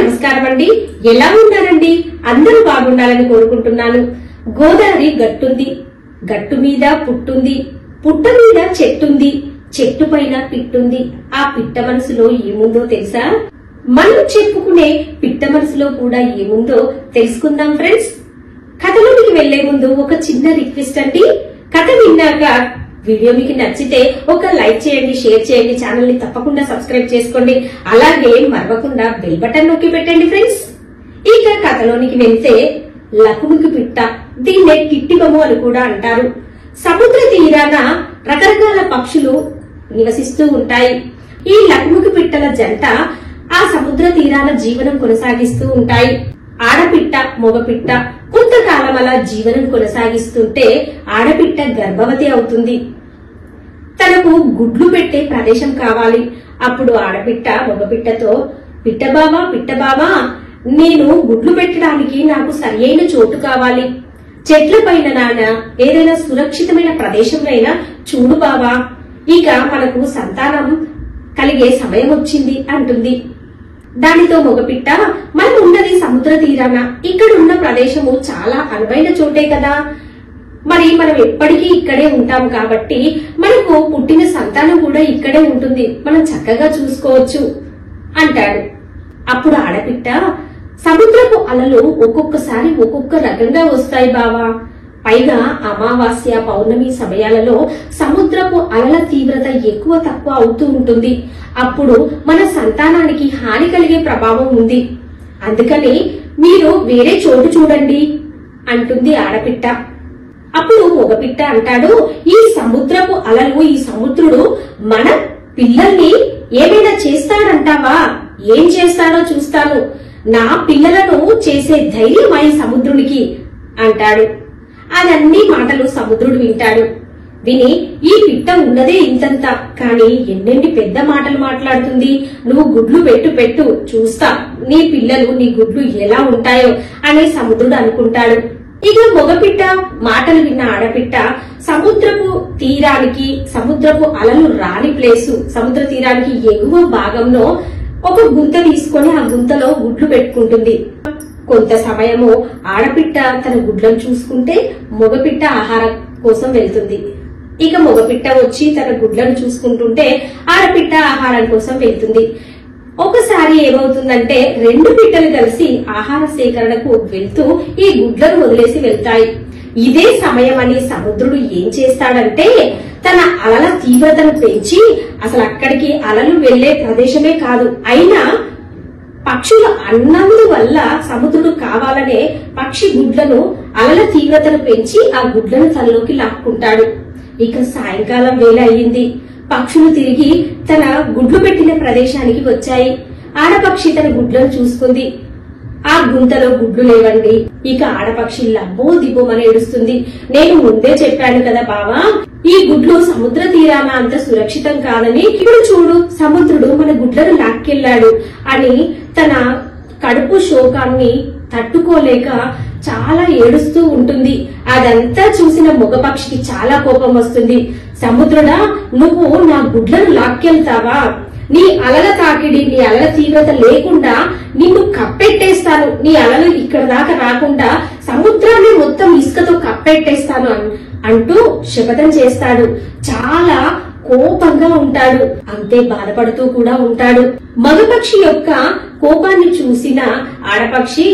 నమస్కారం అండి. ఎలా ఉన్నారండి? అందరూ బాగుండాలని కోరుకుంటున్నాను. గోదావరి గట్టుంది, గట్టు మీద పుట్టుంది, పుట్ట మీద చెట్టుంది, చెట్టు పైన పిట్టుంది. ఆ పిట్ట మనసులో ఏముందో తెలుసా? మనం చెప్పుకునే పిట్ట మనసులో కూడా ఏముందో తెలుసుకుందాం ఫ్రెండ్స్. కథలోనికి వెళ్లే ముందు ఒక చిన్న రిక్వెస్ట్ అండి. కథ విన్నాక వీడియో మీకు నచ్చితే ఒక లైక్ చేయండి, షేర్ చేయండి, ఛానల్ ని తప్పకుండా సబ్స్క్రైబ్ చేసుకోండి. అలాగే మరవకుండా బెల్ బటన్ నొక్కి పెట్టండి ఫ్రెండ్స్. ఇక కథలోనికి వెళ్తే లకుముకి పిట్ట, దీన్నే కిట్టిబొమ్మ అని కూడా అంటారు. సముద్ర తీరాన రకరకాల పక్షులు నివసిస్తూ ఉంటాయి. ఈ లకుముకి పిట్టల జంట ఆ సముద్ర తీరాన జీవనం కొనసాగిస్తూ ఉంటాయి. ఆడపిట్ట మగపిట్ట కొంతకాలం అలా జీవనం కొనసాగిస్తుంటే ఆడపిట్ట గర్భవతి అవుతుంది. తనకు గుడ్లు పెట్టే ప్రదేశం కావాలి. అప్పుడు ఆడపిట్ట మగపిట్టతో, పిట్టబావా నేను గుడ్లు పెట్టడానికి నాకు సరియైన చోటు కావాలి. చెట్ల పైన నాన్న ఏదైనా సురక్షితమైన ప్రదేశం అయినా చూడు బావా, ఇక మనకు సంతానం కలిగే సమయం వచ్చింది అంటుంది. దానితో మగపిట్ట, మనం ఉన్నది సముద్ర తీరాన, ఇక్కడ ఉన్న ప్రదేశము చాలా అనువైన చోటే కదా, మరి మనం ఎప్పటికీ ఇక్కడే ఉంటాం కాబట్టి మనకు పుట్టిన సంతానం కూడా ఇక్కడే ఉంటుంది, మనం చక్కగా చూసుకోవచ్చు అంటాడు. అప్పుడు ఆడపిట్ట, సముద్రపు అలలు ఒక్కొక్కసారి ఒక్కొక్క రకంగా వస్తాయి బావా, పైగా అమావాస్య పౌర్ణమి సమయాలలో సముద్రపు అలల తీవ్రత ఎక్కువ తక్కువ అవుతూ ఉంటుంది. అప్పుడు మన సంతానానికి హాని కలిగే ప్రభావం ఉంది. అందుకని మీరు వేరే చోటు చూడండి అంటుంది ఆడపిట్ట. అప్పుడు మగపిట్ట అంటాడు, ఈ సముద్రపు అలలు, ఈ సముద్రుడు మన పిల్లల్ని ఏమైనా చేస్తాడంటావా? ఏం చేస్తాడో చూస్తాను, నా పిల్లలను చేసే ధైర్యం ఈ సముద్రునికి అంటాడు. అదన్ని మాటలు సముద్రుడు వింటాడు. విని, ఈ పిట్ట ఉన్నదే ఇంతంత, కాని ఎన్నెన్ని పెద్ద మాటలు మాట్లాడుతుంది. నువ్వు గుడ్లు పెట్టు చూస్తా, నీ పిల్లలు నీ గుడ్లు ఎలా ఉంటాయో అని సముద్రుడు అనుకుంటాడు. ఇక మగపిట్ట మాటలు విన్న ఆడపిట్ట సముద్రపు తీరానికి, సముద్రపు అలలు రాని ప్లేసు, సముద్ర తీరానికి ఎగువ భాగంలో ఒక గుంత తీసుకొని ఆ గుంతలో గుడ్లు పెట్టుకుంటుంది. కొంత సమయము ఆడపిట్ట తన గుడ్లను చూసుకుంటే మగపిట్ట ఆహారం కోసం వెళ్తుంది. ఇక మగపిట్ట వచ్చి తన గుడ్లను చూసుకుంటుంటే ఆడపిట్ట ఆహారం కోసం వెళ్తుంది. ఒకసారి ఏమవుతుందంటే రెండు పిట్టలు కలిసి ఆహార సేకరణకు వెళ్తూ ఈ గుడ్లను వదిలేసి వెళ్తాయి. ఇదే సమయం అని సముద్రుడు ఏం చేస్తాడంటే తన అలల తీవ్రతను పెంచి, అసలు అక్కడికి అలలు వెళ్లే ప్రదేశమే కాదు, అయినా పక్షుల అన్నందు వల్ల సముద్రుడు కావాలనే పక్షి గుడ్లను అలల తీవ్రతను పెంచి ఆ గుడ్లను తనలోకి లాక్కుంటాడు. ఇక సాయంకాలం వేళ అయ్యింది. పక్షులు తిరిగి తన గుడ్లు పెట్టిన ప్రదేశానికి వచ్చాయి. ఆడపక్షి తన గుడ్లను చూసుకుంది. ఆ గుంతలో గుడ్లు లేవండి. ఇక ఆడపక్షి లబ్బో దిబ్బోమని ఏడుస్తుంది. నేను ముందే చెప్పాను కదా బావా, ఈ గుడ్లు సముద్ర తీరాన అంత సురక్షితం కాదని, ఇప్పుడు చూడు సముద్రుడు మన గుడ్లను లాక్కెళ్లాడు అని తన కడుపు శోకాన్ని తట్టుకోలేక చాలా ఏడుస్తూ ఉంటుంది. అదంతా చూసిన మగపక్షికి చాలా కోపం వస్తుంది. సముద్రుడా, నువ్వు నా గుడ్లను లాక్కెళ్తావా? నీ అలల తాకిడి, నీ అలల తీవ్రత లేకుండా నిన్ను కప్పెట్టేస్తాను, నీ అలలు ఇక్కడ దాకా రాకుండా సముద్రాన్ని మొత్తం ఇసుకతో కప్పెట్టేస్తాను అంటూ శపథం చేస్తాడు. చాలా కోపంగా ఉంటాడు, అంతే బాధపడుతూ కూడా ఉంటాడు. మగపక్షి యొక్క కోపాన్ని చూసిన ఆడపక్షి,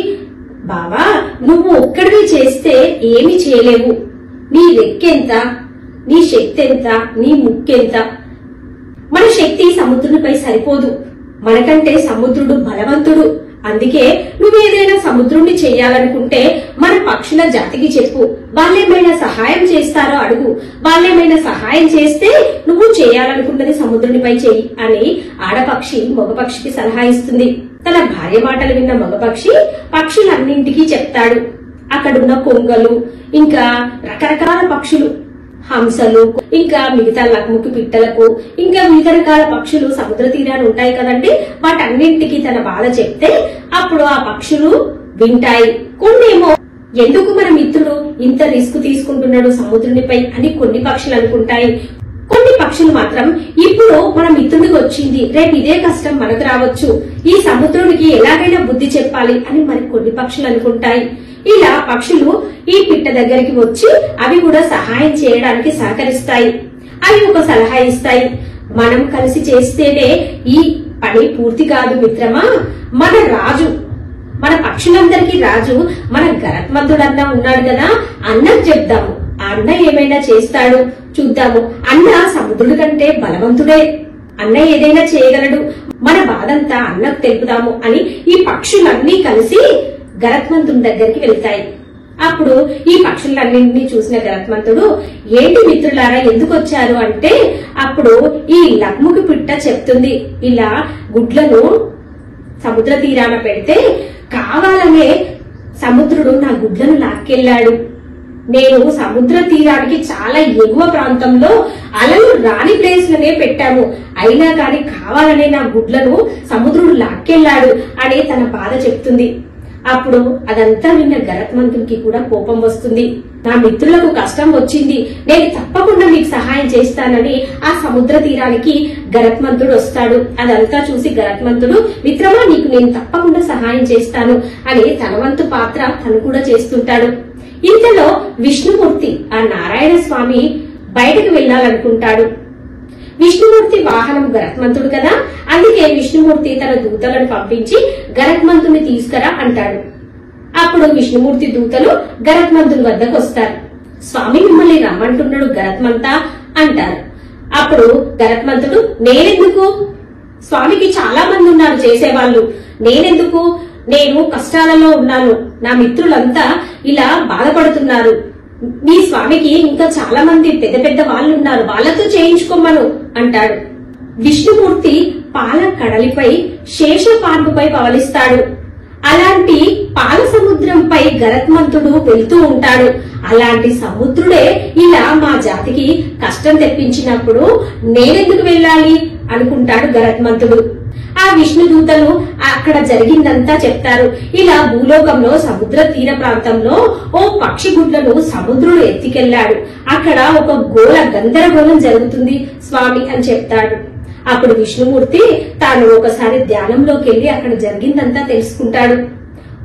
బావా నువ్వు ఒక్కడివి చేస్తే ఏమి చేయలేవు, నీ రెక్కెంత, నీ శక్తి ఎంత, నీ ముక్కెంత, మన శక్తి సముద్రునిపై సరిపోదు, మనకంటే సముద్రుడు బలవంతుడు, అందుకే నువ్వేదైనా సముద్రుణ్ణి చెయ్యాలనుకుంటే మన పక్షుల జాతికి చెప్పు, వాళ్ళేమైనా సహాయం చేస్తారో అడుగు, వాళ్ళేమైనా సహాయం చేస్తే నువ్వు చేయాలనుకున్నది సముద్రునిపై చెయ్యి అని ఆడపక్షి మగపక్షికి సలహా ఇస్తుంది. తన భార్య మాటలు విన్న మగపక్షి పక్షులన్నింటికీ చెప్తాడు. అక్కడున్న కొంగలు, ఇంకా రకరకాల పక్షులు, హంసలు, ఇంకా మిగతా లకుముకి పిట్టలకు, ఇంకా వివిధ రకాల పక్షులు సముద్ర తీరాన్ని ఉంటాయి కదండి, వాటన్నింటికి తన బాధ చెప్తే అప్పుడు ఆ పక్షులు వింటాయి. కొన్నేమో ఎందుకు మన మిత్రుడు ఇంత రిస్క్ తీసుకుంటున్నాడు సముద్రునిపై అని కొన్ని పక్షులు అనుకుంటాయి. కొన్ని పక్షులు మాత్రం ఇప్పుడు మన మిత్రుడికి వచ్చింది, రేపు ఇదే కష్టం మనకు రావచ్చు, ఈ సముద్రుడికి ఎలాగైనా బుద్ధి చెప్పాలి అని మరి కొన్ని పక్షులు అనుకుంటాయి. ఇలా పక్షులు ఈ పిట్ట దగ్గరికి వచ్చి అవి కూడా సహాయం చేయడానికి సహకరిస్తాయి. అవి ఒక సలహా ఇస్తాయి, మనం కలిసి చేస్తేనే ఈ పని పూర్తి కాదు మిత్రమా, మన రాజు, మన పక్షులందరికీ రాజు మన గరత్మంతుడన్నా ఉన్నాడు కదా, అన్నకు చెప్దాము, ఆ అన్న ఏమైనా చేస్తాడు చూద్దాము, అన్న సముద్రుడి కంటే బలవంతుడే, అన్న ఏదైనా చేయగలడు, మన బాధంతా అన్నకు తెలుపుదాము అని ఈ పక్షులన్నీ కలిసి గరత్మంతుడి దగ్గరికి వెళ్తాయి. అప్పుడు ఈ పక్షులన్నింటినీ చూసిన గరత్మంతుడు, ఏంటి మిత్రులారా ఎందుకు వచ్చారు అంటే, అప్పుడు ఈ లక్ముకి పిట్ట చెప్తుంది, ఇలా గుడ్లను సముద్ర తీరాన పెడితే కావాలనే సముద్రుడు నా గుడ్లను లాక్కెళ్లాడు, నేను సముద్ర తీరానికి చాలా ఎగువ ప్రాంతంలో అలలు రాని ప్లేస్లనే పెట్టాము, అయినా కాని కావాలనే నా గుడ్లను సముద్రుడు లాక్కెళ్లాడు అని తన బాధ చెప్తుంది. అప్పుడు అదంతా విన్న గరత్మంతుడికి కూడా కోపం వస్తుంది. నా మిత్రులకు కష్టం వచ్చింది, నేను తప్పకుండా మీకు సహాయం చేస్తానని ఆ సముద్ర తీరానికి గరత్మంతుడు వస్తాడు. అదంతా చూసి గరత్మంతుడు, మిత్రమా నీకు నేను తప్పకుండా సహాయం చేస్తాను అని తన వంతు పాత్ర తను కూడా చేస్తుంటాడు. ఇంతలో విష్ణుమూర్తి ఆ నారాయణ స్వామి బయటకు వెళ్లాలనుకుంటాడు. విష్ణుమూర్తి వాహనం గరత్మంతుడు కదా, అందుకే విష్ణుమూర్తి తన దూతలను పంపించి గరత్మంతుని తీసుకురా అంటాడు. అప్పుడు విష్ణుమూర్తి దూతలు గరత్మంతుని వద్దకు వస్తారు. స్వామి మిమ్మల్ని రమ్మంటున్నాడు గరత్మంత అంటారు. అప్పుడు గరత్మంతుడు, నేనెందుకు, స్వామికి చాలా మంది ఉన్నారు చేసేవాళ్ళు, నేనెందుకు, నేను కష్టాలలో ఉన్నాను, నా మిత్రులంతా ఇలా బాధపడుతున్నారు, మీ స్వామికి ఇంకా చాలా మంది పెద్ద పెద్ద వాళ్ళు ఉన్నారు, వాళ్లతో చేయించుకోమను అంటాడు. విష్ణుమూర్తి పాల కడలిపై శేషపాన్పుపై పవలిస్తాడు. అలాంటి పాల సముద్రంపై గరత్మంతుడు వెళ్తూ ఉంటాడు. అలాంటి సముద్రుడే ఇలా మా జాతికి కష్టం తెప్పించినప్పుడు నేనెందుకు వెళ్ళాలి అనుకుంటాడు గరత్మంతుడు. ఆ విష్ణుదూతలు అక్కడ జరిగిందంతా చెప్తారు. ఇలా భూలోకంలో సముద్ర తీర ప్రాంతంలో ఓ పక్షి గుడ్లను సముద్రుడు ఎత్తికెళ్లాడు, అక్కడ ఒక గందరగోళం జరుగుతుంది స్వామి అని చెప్తాడు. అప్పుడు విష్ణుమూర్తి తాను ఒకసారి ధ్యానంలోకి వెళ్లి అక్కడ జరిగిందంతా తెలుసుకుంటాడు.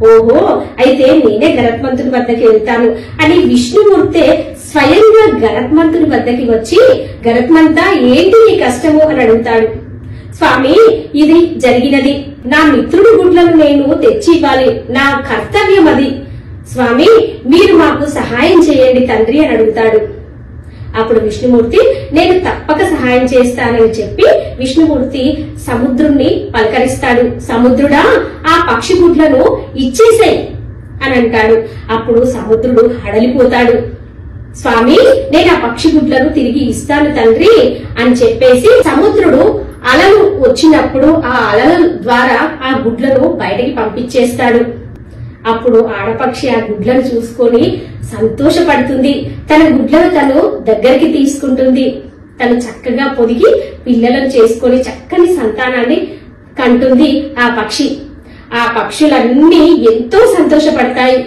ఓహో, అయితే నేనే గరత్మంతుని వద్దకి వెళ్తాను అని విష్ణుమూర్తే స్వయంగా గరత్మంతుని వద్దకి వచ్చి, గరత్మంతా ఏంటి నీ కష్టము అని అడుగుతాడు. స్వామి, ఇది జరిగినది, నా మిత్రుడి గుడ్లను నేను తెచ్చి ఇవ్వాలి, నా కర్తవ్యం అది, స్వామి మీరు మాకు సహాయం చేయండి తండ్రి అని అడుగుతాడు. అప్పుడు విష్ణుమూర్తి, నేను తప్పక సహాయం చేస్తానని చెప్పి విష్ణుమూర్తి సముద్రుణ్ణి పలకరిస్తాడు. సముద్రుడా, ఆ పక్షి గుడ్లను ఇచ్చేసాయి అని అంటాడు. అప్పుడు సముద్రుడు హడలిపోతాడు. స్వామి, నేను ఆ పక్షి గుడ్లను తిరిగి ఇస్తాను తండ్రి అని చెప్పేసి సముద్రుడు అలలు వచ్చినప్పుడు ఆ అలల ద్వారా ఆ గుడ్లను బయటికి పంపించేస్తాడు. అప్పుడు ఆడపక్షి ఆ గుడ్లను చూసుకొని సంతోషపడుతుంది. తన గుడ్లను తను దగ్గరికి తీసుకుంటుంది. తను చక్కగా పొదిగి పిల్లలను చేసుకొని చక్కని సంతానాన్ని కంటుంది ఆ పక్షి. ఆ పక్షులన్నీ ఎంతో సంతోషపడతాయి.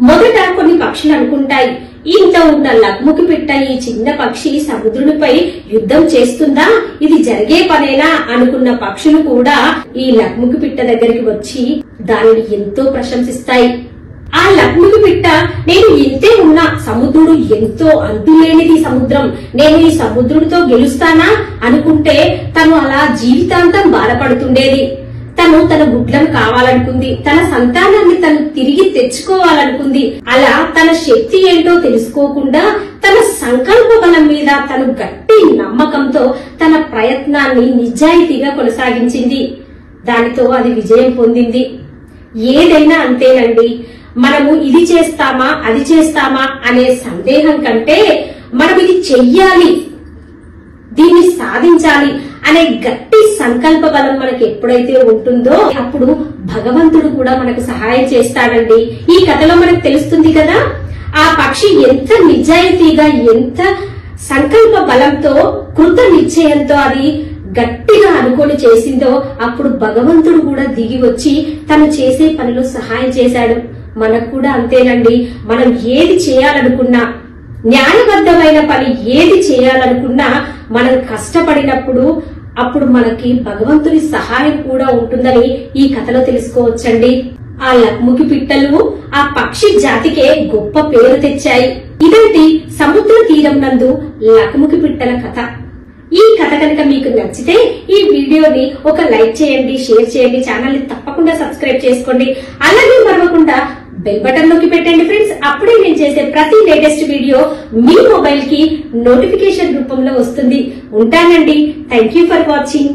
మొదట కొన్ని పక్షులు అనుకుంటాయి, ఇంత ఉన్న లక్ముకి పిట్ట ఈ చిన్న పక్షి సముద్రునిపై యుద్ధం చేస్తుందా, ఇది జరిగే పనేనా అనుకున్న పక్షులు కూడా ఈ లక్ముకి పిట్ట దగ్గరికి వచ్చి దానిని ఎంతో ప్రశంసిస్తాయి. ఆ లక్ముకి పిట్ట, నేను ఇంతే ఉన్నా, సముద్రుడు ఎంతో అంతులేనిది సముద్రం, నేను ఈ సముద్రుడితో గెలుస్తానా అనుకుంటే తను అలా జీవితాంతం బాధపడుతుండేది. తను తన గుడ్లను కావాలనుకుంది, తన సంతానాన్ని తను తిరిగి తెచ్చుకోవాలనుకుంది. అలా తన శక్తి ఏంటో తెలుసుకోకుండా తన సంకల్ప బలం మీద తను గట్టి నమ్మకంతో తన ప్రయత్నాన్ని నిజాయితీగా కొనసాగించింది. దానితో అది విజయం పొందింది. ఏదైనా అంతేనండి, మనము ఇది చేస్తామా అది చేస్తామా అనే సందేహం కంటే మనం ఇది చెయ్యాలి, దీన్ని సాధించాలి అనే గట్టి సంకల్ప బలం మనకి ఎప్పుడైతే ఉంటుందో అప్పుడు భగవంతుడు కూడా మనకు సహాయం చేస్తాడండి. ఈ కథలో మనకు తెలుస్తుంది కదా, ఆ పక్షి ఎంత నిజాయితీగా, ఎంత సంకల్ప బలంతో, కృత నిశ్చయంతో అది గట్టిగా అనుకొని చేసిందో అప్పుడు భగవంతుడు కూడా దిగి వచ్చి తను చేసే పనిలో సహాయం చేశాడు. మనకు కూడా అంతేనండి, మనం ఏది చేయాలనుకున్నా, న్యాయబద్ధమైన పని ఏది చేయాలనుకున్నా మనం కష్టపడినప్పుడు అప్పుడు మనకి భగవంతుని సహాయం కూడా ఉంటుందని ఈ కథలో తెలుసుకోవచ్చండి. ఆ లక్ముకి పిట్టలు ఆ పక్షి జాతికే గొప్ప పేరు తెచ్చాయి. ఇదంటి సముద్ర తీరం నందు లక్ముకి పిట్టల కథ. ఈ కథ కనుక మీకు నచ్చితే ఈ వీడియోని ఒక లైక్ చేయండి, షేర్ చేయండి, ఛానల్ ని తప్పకుండా సబ్స్క్రైబ్ చేసుకోండి. అలాగే మరవకుండా బెల్ బటన్ నొక్కి పెట్టండి ఫ్రెండ్స్. అప్పుడే నేను చేసే ప్రతి లేటెస్ట్ వీడియో మీ మొబైల్ కి నోటిఫికేషన్ రూపంలో వస్తుంది. ఉంటానండి. Thank you for watching.